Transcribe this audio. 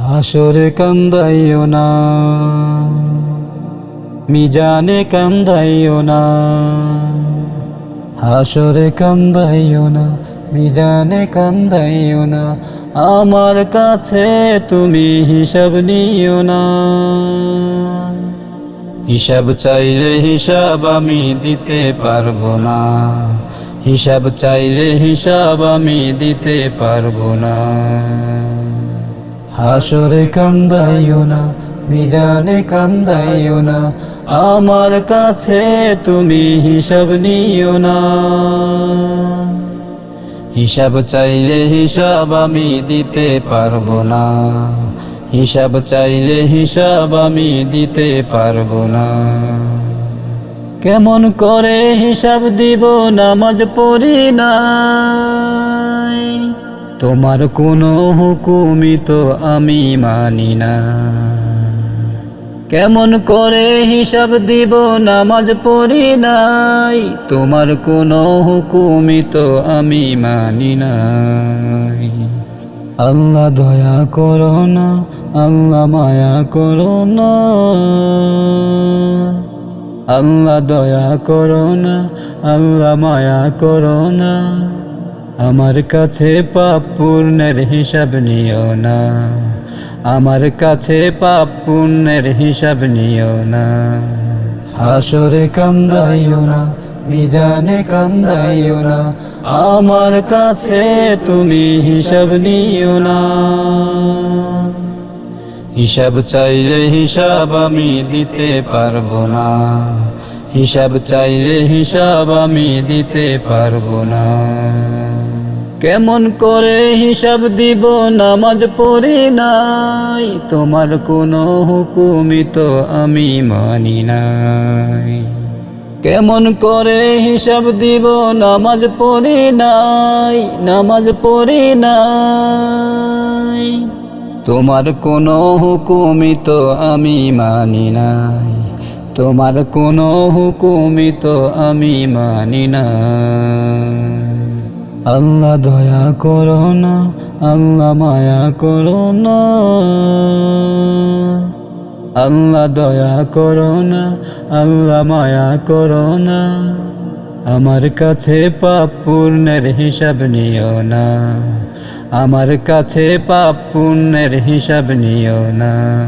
হাসরে কান্দাইও না, মিজানে কান্দাইও না। হাসরে কান্দাইও না, মিজানে কান্দাইও না। আমার কাছে তুমি হিসাব নিও না। হিসাব চাইলে হিসাব আমি দিতে পারবো না। হিসাব চাইলে হিসাব আমি দিতে পারবো না। হাসরে কান্দাইও না, মিজানে কান্দাইও না। আমার কাছে তুমি হিসাব নিও না। হিসাব চাইলে হিসাব আমি দিতে পারবো না। হিসাব চাইলে হিসাব আমি দিতে পারবো না। কেমন করে হিসাব দিব, নামাজ পড়ি নাই। তোমার কোনো হুকুমই তো আমি মানি না। কেমন করে হিসাব দিব, নামাজ পড়ি নাই। তোমার কোনো হুকুমই তো আমি মানি নাই। আল্লাহ দয়া করো না, আল্লাহ মায়া করো না। আল্লাহ দয়া করো না, আল্লাহ মায়া করো না। আমার কাছে পাপ পুণ্যের হিসাব নিও না। আমার কাছে পাপ পুণ্যের হিসাব নিও না। হাসরে কান্দাইও না, মিজানে কান্দাইও না। আমার কাছে তুমি হিসাব নিও না। হিসাব চাইলে হিসাব আমি দিতে পারবো না। হিসাব চাইলে হিসাব আমি দিতে পারবো না। কেমন করে হিসাব দিব, নামাজ পড়ি নাই। তোমার কোনো হুকুমই তো আমি মানি নাই। কেমন করে হিসাব দিব, নামাজ পড়ি নাই। নামাজ পড়ি নাই। তোমার কোনো হুকুমই তো আমি মানি নাই। তোমার কোনো হুকুমই তো আমি মানি নাই। আল্লাহ দয়া করো না, আল্লাহ মায়া করো না। আল্লাহ দয়া করো না, আল্লাহ মায়া করো না। আমার কাছে পাপ পুণ্যের হিসাব নিও না। আমার কাছে পাপ পুণ্যের হিসাব নিও না।